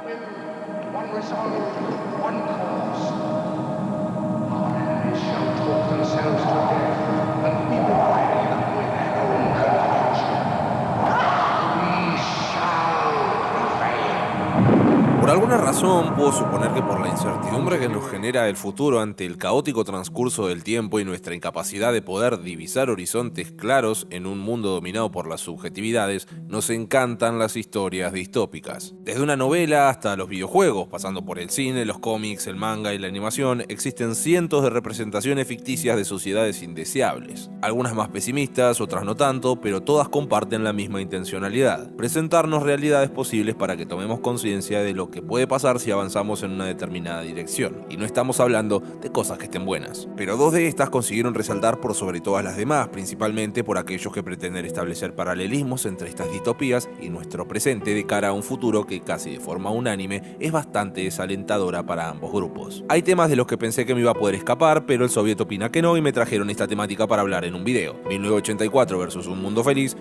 with one resolve, one cause. Our enemies shall talk themselves to death, and we will rile them with their own confusion. We shall prevail. Por alguna razón, puedo suponer que por la incertidumbre que nos genera el futuro ante el caótico transcurso del tiempo y nuestra incapacidad de poder divisar horizontes claros en un mundo dominado por las subjetividades, nos encantan las historias distópicas. Desde una novela hasta los videojuegos, pasando por el cine, los cómics, el manga y la animación, existen cientos de representaciones ficticias de sociedades indeseables. Algunas más pesimistas, otras no tanto, pero todas comparten la misma intencionalidad: presentarnos realidades posibles para que tomemos conciencia de lo que puede pasar si avanzamos en una determinada dirección. Y no estamos hablando de cosas que estén buenas. Pero dos de estas consiguieron resaltar por sobre todas las demás, principalmente por aquellos que pretenden establecer paralelismos entre estas distopías y nuestro presente de cara a un futuro que casi de forma unánime es bastante desalentadora para ambos grupos. Hay temas de los que pensé que me iba a poder escapar, pero el soviet opina que no y me trajeron esta temática para hablar en un video. 1984 versus Un Mundo Feliz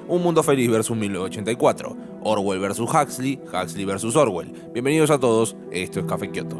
versus 1984. Orwell versus Huxley, Huxley versus Orwell. Bienvenidos a todos, esto es Café Kioto.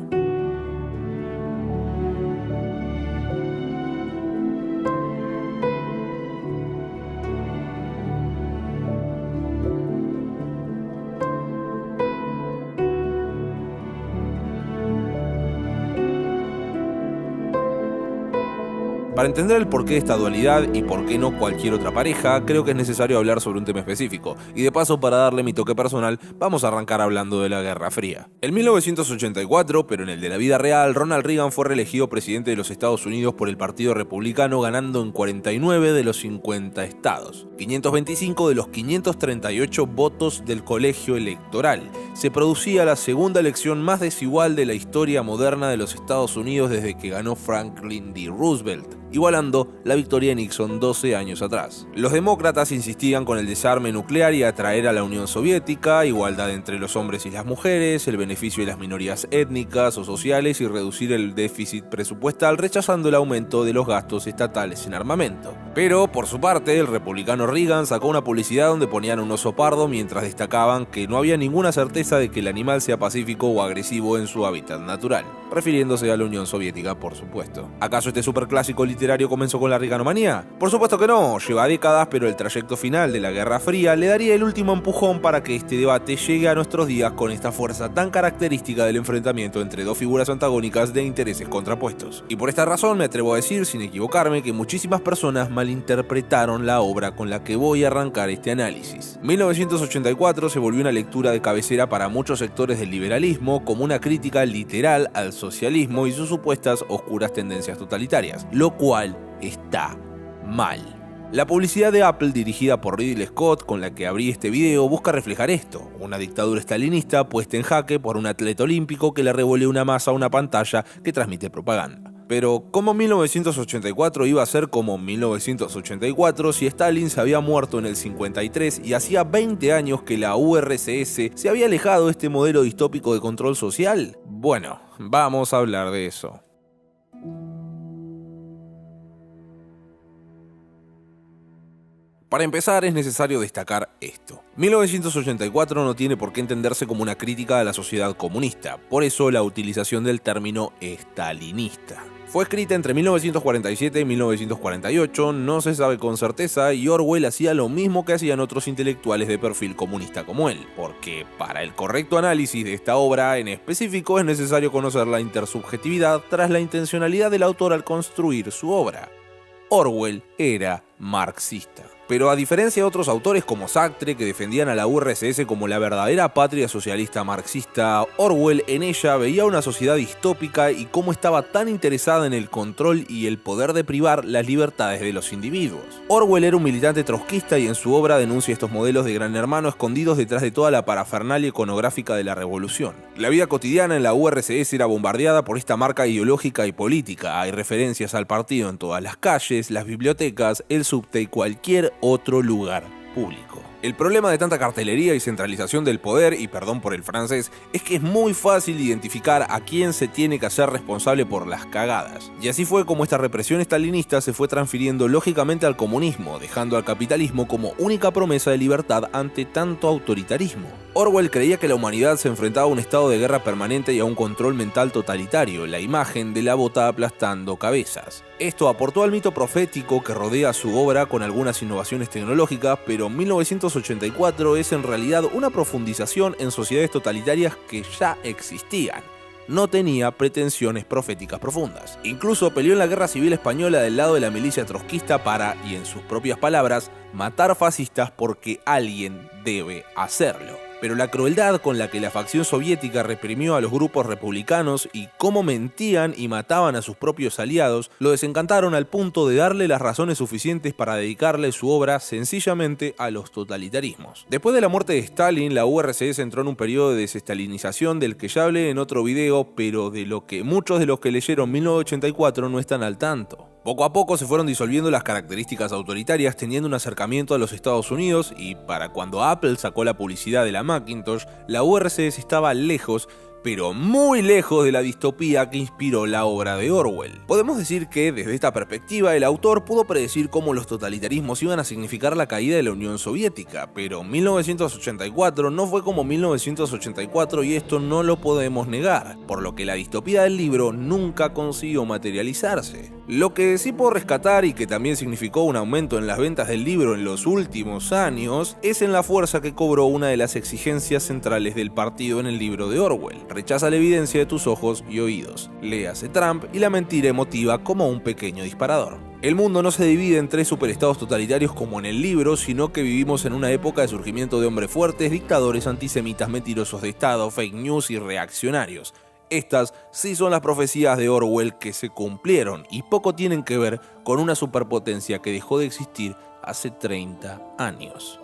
Para entender el porqué de esta dualidad y por qué no cualquier otra pareja, creo que es necesario hablar sobre un tema específico, y de paso, para darle mi toque personal, vamos a arrancar hablando de la Guerra Fría. En 1984, pero en el de la vida real, Ronald Reagan fue reelegido presidente de los Estados Unidos por el Partido Republicano, ganando en 49 de los 50 estados, 525 de los 538 votos del colegio electoral. Se producía la segunda elección más desigual de la historia moderna de los Estados Unidos desde que ganó Franklin D. Roosevelt, igualando la victoria de Nixon 12 años atrás. Los demócratas insistían con el desarme nuclear y atraer a la Unión Soviética, igualdad entre los hombres y las mujeres, el beneficio de las minorías étnicas o sociales y reducir el déficit presupuestal, rechazando el aumento de los gastos estatales en armamento. Pero, por su parte, el republicano Reagan sacó una publicidad donde ponían un oso pardo mientras destacaban que no había ninguna certeza de que el animal sea pacífico o agresivo en su hábitat natural, refiriéndose a la Unión Soviética, por supuesto. ¿Acaso este superclásico literario comenzó con la Reaganomanía? Por supuesto que no, lleva décadas, pero el trayecto final de la Guerra Fría le daría el último empujón para que este debate llegue a nuestros días con esta fuerza tan característica del enfrentamiento entre dos figuras antagónicas de intereses contrapuestos. Y por esta razón me atrevo a decir, sin equivocarme, que muchísimas personas malinterpretaron la obra con la que voy a arrancar este análisis. 1984 se volvió una lectura de cabecera para muchos sectores del liberalismo, como una crítica literal al socialismo y sus supuestas oscuras tendencias totalitarias, lo cual está mal. La publicidad de Apple, dirigida por Ridley Scott, con la que abrí este video, busca reflejar esto: una dictadura estalinista puesta en jaque por un atleta olímpico que le revolea una masa a una pantalla que transmite propaganda. Pero, ¿cómo 1984 iba a ser como 1984 si Stalin se había muerto en el 53 y hacía 20 años que la URSS se había alejado de este modelo distópico de control social? Bueno, vamos a hablar de eso. Para empezar, es necesario destacar esto. 1984 no tiene por qué entenderse como una crítica a la sociedad comunista, por eso la utilización del término estalinista. Fue escrita entre 1947 y 1948, no se sabe con certeza, y Orwell hacía lo mismo que hacían otros intelectuales de perfil comunista como él, porque para el correcto análisis de esta obra en específico es necesario conocer la intersubjetividad tras la intencionalidad del autor al construir su obra. Orwell era marxista. Pero a diferencia de otros autores como Sartre, que defendían a la URSS como la verdadera patria socialista marxista, Orwell en ella veía una sociedad distópica y cómo estaba tan interesada en el control y el poder de privar las libertades de los individuos. Orwell era un militante trotskista y en su obra denuncia estos modelos de Gran Hermano escondidos detrás de toda la parafernalia iconográfica de la revolución. La vida cotidiana en la URSS era bombardeada por esta marca ideológica y política. Hay referencias al partido en todas las calles, las bibliotecas, el subte y cualquier otro lugar público. El problema de tanta cartelería y centralización del poder, y perdón por el francés, es que es muy fácil identificar a quién se tiene que hacer responsable por las cagadas. Y así fue como esta represión estalinista se fue transfiriendo lógicamente al comunismo, dejando al capitalismo como única promesa de libertad ante tanto autoritarismo. Orwell creía que la humanidad se enfrentaba a un estado de guerra permanente y a un control mental totalitario, la imagen de la bota aplastando cabezas. Esto aportó al mito profético que rodea su obra con algunas innovaciones tecnológicas, pero 1984 es en realidad una profundización en sociedades totalitarias que ya existían. No tenía pretensiones proféticas profundas. Incluso peleó en la Guerra Civil Española del lado de la milicia trotskista para, y en sus propias palabras, matar fascistas porque alguien debe hacerlo. Pero la crueldad con la que la facción soviética reprimió a los grupos republicanos y cómo mentían y mataban a sus propios aliados, lo desencantaron al punto de darle las razones suficientes para dedicarle su obra sencillamente a los totalitarismos. Después de la muerte de Stalin, la URSS entró en un periodo de desestalinización del que ya hablé en otro video, pero de lo que muchos de los que leyeron 1984 no están al tanto. Poco a poco se fueron disolviendo las características autoritarias, teniendo un acercamiento a los Estados Unidos, y para cuando Apple sacó la publicidad de la Macintosh, la URSS estaba lejos, pero muy lejos de la distopía que inspiró la obra de Orwell. Podemos decir que, desde esta perspectiva, el autor pudo predecir cómo los totalitarismos iban a significar la caída de la Unión Soviética, pero 1984 no fue como 1984 y esto no lo podemos negar, por lo que la distopía del libro nunca consiguió materializarse. Lo que sí puedo rescatar, y que también significó un aumento en las ventas del libro en los últimos años, es en la fuerza que cobró una de las exigencias centrales del partido en el libro de Orwell: rechaza la evidencia de tus ojos y oídos, léase Trump y la mentira emotiva como un pequeño disparador. El mundo no se divide en tres superestados totalitarios como en el libro, sino que vivimos en una época de surgimiento de hombres fuertes, dictadores, antisemitas, mentirosos de Estado, fake news y reaccionarios. Estas sí son las profecías de Orwell que se cumplieron y poco tienen que ver con una superpotencia que dejó de existir hace 30 años.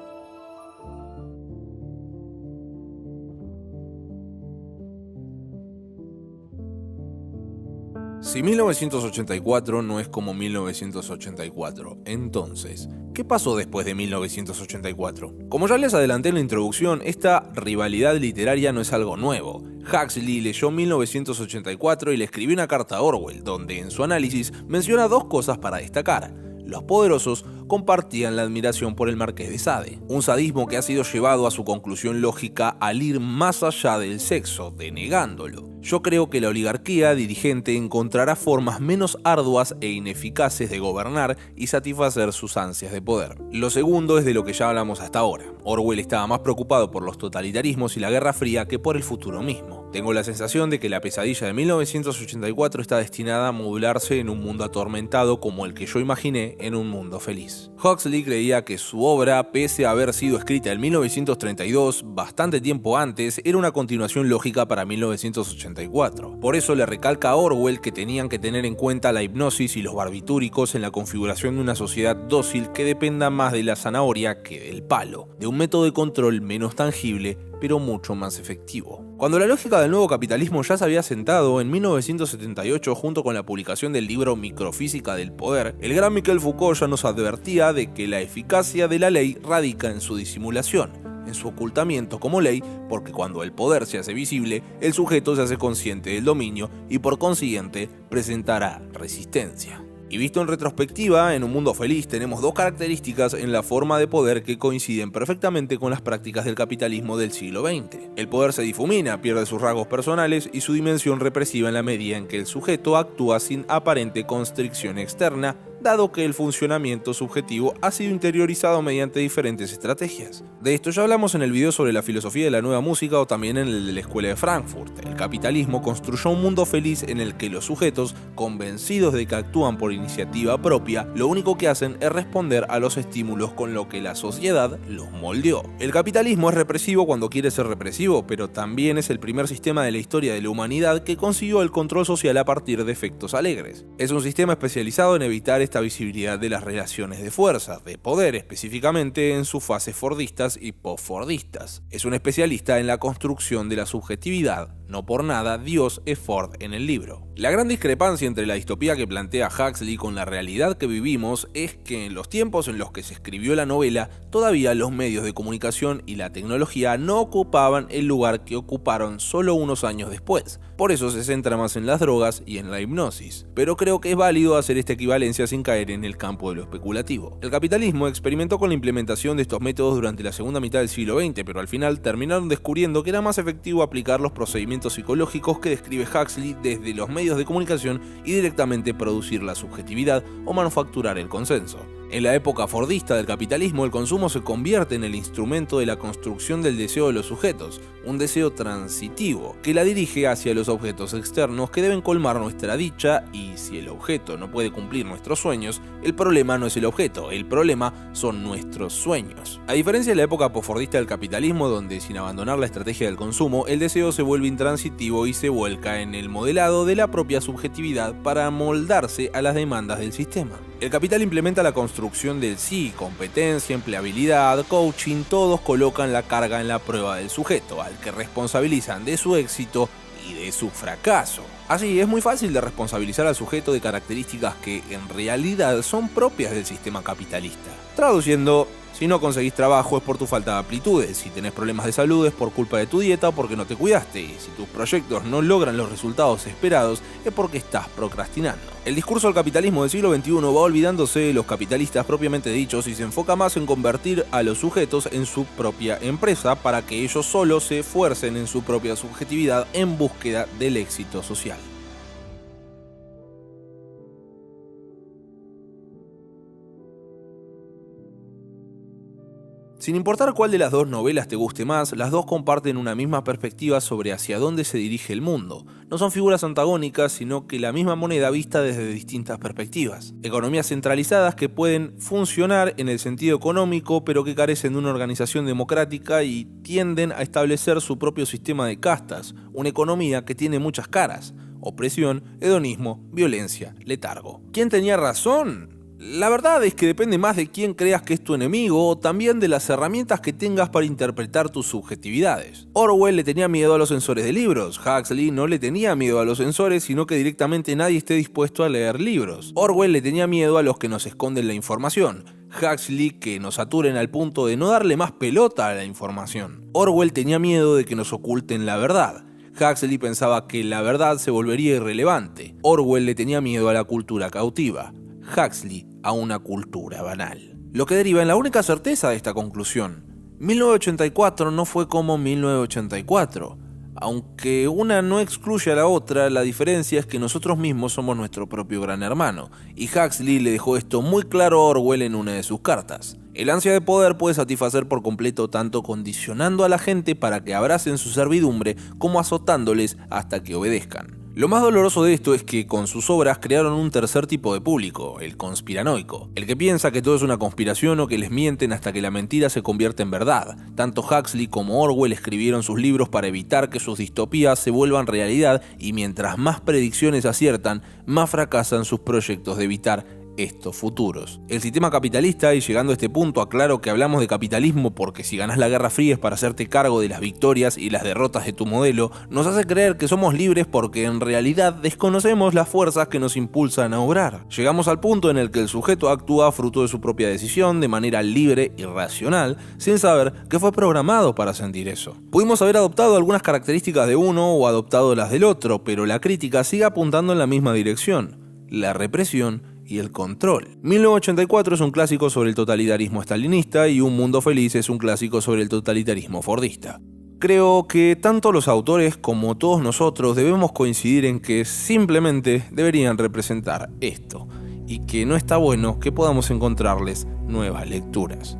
Si 1984 no es como 1984, entonces, ¿qué pasó después de 1984? Como ya les adelanté en la introducción, esta rivalidad literaria no es algo nuevo. Huxley leyó 1984 y le escribió una carta a Orwell, donde en su análisis menciona dos cosas para destacar. Los poderosos compartían la admiración por el Marqués de Sade, un sadismo que ha sido llevado a su conclusión lógica al ir más allá del sexo, denegándolo. Yo creo que la oligarquía dirigente encontrará formas menos arduas e ineficaces de gobernar y satisfacer sus ansias de poder. Lo segundo es de lo que ya hablamos hasta ahora. Orwell estaba más preocupado por los totalitarismos y la Guerra Fría que por el futuro mismo. Tengo la sensación de que la pesadilla de 1984 está destinada a modularse en un mundo atormentado como el que yo imaginé en un mundo feliz. Huxley creía que su obra, pese a haber sido escrita en 1932, bastante tiempo antes, era una continuación lógica para 1984. Por eso le recalca a Orwell que tenían que tener en cuenta la hipnosis y los barbitúricos en la configuración de una sociedad dócil que dependa más de la zanahoria que del palo, de un método de control menos tangible, pero mucho más efectivo. Cuando la lógica del nuevo capitalismo ya se había sentado, en 1978, junto con la publicación del libro Microfísica del Poder, el gran Michel Foucault ya nos advertía de que la eficacia de la ley radica en su disimulación, en su ocultamiento como ley, porque cuando el poder se hace visible, el sujeto se hace consciente del dominio y por consiguiente presentará resistencia. Y visto en retrospectiva, en un mundo feliz tenemos dos características en la forma de poder que coinciden perfectamente con las prácticas del capitalismo del siglo XX. El poder se difumina, pierde sus rasgos personales y su dimensión represiva en la medida en que el sujeto actúa sin aparente constricción externa, dado que el funcionamiento subjetivo ha sido interiorizado mediante diferentes estrategias. De esto ya hablamos en el video sobre la filosofía de la nueva música o también en el de la Escuela de Frankfurt. El capitalismo construyó un mundo feliz en el que los sujetos, convencidos de que actúan por iniciativa propia, lo único que hacen es responder a los estímulos con lo que la sociedad los moldeó. El capitalismo es represivo cuando quiere ser represivo, pero también es el primer sistema de la historia de la humanidad que consiguió el control social a partir de efectos alegres. Es un sistema especializado en evitar esta visibilidad de las relaciones de fuerza, de poder específicamente en sus fases fordistas y post-fordistas. Es un especialista en la construcción de la subjetividad. No por nada, Dios es Ford en el libro. La gran discrepancia entre la distopía que plantea Huxley con la realidad que vivimos es que en los tiempos en los que se escribió la novela, todavía los medios de comunicación y la tecnología no ocupaban el lugar que ocuparon solo unos años después. Por eso se centra más en las drogas y en la hipnosis. Pero creo que es válido hacer esta equivalencia sin caer en el campo de lo especulativo. El capitalismo experimentó con la implementación de estos métodos durante la segunda mitad del siglo XX, pero al final terminaron descubriendo que era más efectivo aplicar los procedimientos psicológicos que describe Huxley desde los medios de comunicación y directamente producir la subjetividad o manufacturar el consenso. En la época fordista del capitalismo, el consumo se convierte en el instrumento de la construcción del deseo de los sujetos, un deseo transitivo que la dirige hacia los objetos externos que deben colmar nuestra dicha, y si el objeto no puede cumplir nuestros sueños, el problema no es el objeto, el problema son nuestros sueños. A diferencia de la época posfordista del capitalismo, donde sin abandonar la estrategia del consumo, el deseo se vuelve intransitivo y se vuelca en el modelado de la propia subjetividad para moldarse a las demandas del sistema. El capital implementa la construcción del sí, competencia, empleabilidad, coaching, todos colocan la carga en la prueba del sujeto, al que responsabilizan de su éxito y de su fracaso. Así, es muy fácil de responsabilizar al sujeto de características que en realidad son propias del sistema capitalista. Traduciendo, si no conseguís trabajo es por tu falta de aptitudes, si tenés problemas de salud es por culpa de tu dieta o porque no te cuidaste, y si tus proyectos no logran los resultados esperados es porque estás procrastinando. El discurso del capitalismo del siglo XXI va olvidándose de los capitalistas propiamente dichos y se enfoca más en convertir a los sujetos en su propia empresa para que ellos solos se esfuercen en su propia subjetividad en búsqueda del éxito social. Sin importar cuál de las dos novelas te guste más, las dos comparten una misma perspectiva sobre hacia dónde se dirige el mundo. No son figuras antagónicas, sino que la misma moneda vista desde distintas perspectivas. Economías centralizadas que pueden funcionar en el sentido económico, pero que carecen de una organización democrática y tienden a establecer su propio sistema de castas, una economía que tiene muchas caras: opresión, hedonismo, violencia, letargo. ¿Quién tenía razón? La verdad es que depende más de quién creas que es tu enemigo o también de las herramientas que tengas para interpretar tus subjetividades. Orwell le tenía miedo a los censores de libros, Huxley no le tenía miedo a los censores, sino que directamente nadie esté dispuesto a leer libros. Orwell le tenía miedo a los que nos esconden la información, Huxley que nos saturen al punto de no darle más pelota a la información. Orwell tenía miedo de que nos oculten la verdad. Huxley pensaba que la verdad se volvería irrelevante. Orwell le tenía miedo a la cultura cautiva. Huxley a una cultura banal. Lo que deriva en la única certeza de esta conclusión: 1984 no fue como 1984. Aunque una no excluye a la otra, la diferencia es que nosotros mismos somos nuestro propio gran hermano, y Huxley le dejó esto muy claro a Orwell en una de sus cartas. El ansia de poder puede satisfacer por completo tanto condicionando a la gente para que abracen su servidumbre como azotándoles hasta que obedezcan. Lo más doloroso de esto es que con sus obras crearon un tercer tipo de público, el conspiranoico, el que piensa que todo es una conspiración o que les mienten hasta que la mentira se convierte en verdad. Tanto Huxley como Orwell escribieron sus libros para evitar que sus distopías se vuelvan realidad, y mientras más predicciones aciertan, más fracasan sus proyectos de evitar estos futuros. El sistema capitalista, y llegando a este punto aclaro que hablamos de capitalismo porque si ganás la Guerra Fría es para hacerte cargo de las victorias y las derrotas de tu modelo, nos hace creer que somos libres porque en realidad desconocemos las fuerzas que nos impulsan a obrar. Llegamos al punto en el que el sujeto actúa fruto de su propia decisión de manera libre y racional, sin saber que fue programado para sentir eso. Pudimos haber adoptado algunas características de uno o adoptado las del otro, pero la crítica sigue apuntando en la misma dirección: la represión y el control. 1984 es un clásico sobre el totalitarismo estalinista y Un Mundo Feliz es un clásico sobre el totalitarismo fordista. Creo que tanto los autores como todos nosotros debemos coincidir en que simplemente deberían representar esto, y que no está bueno que podamos encontrarles nuevas lecturas.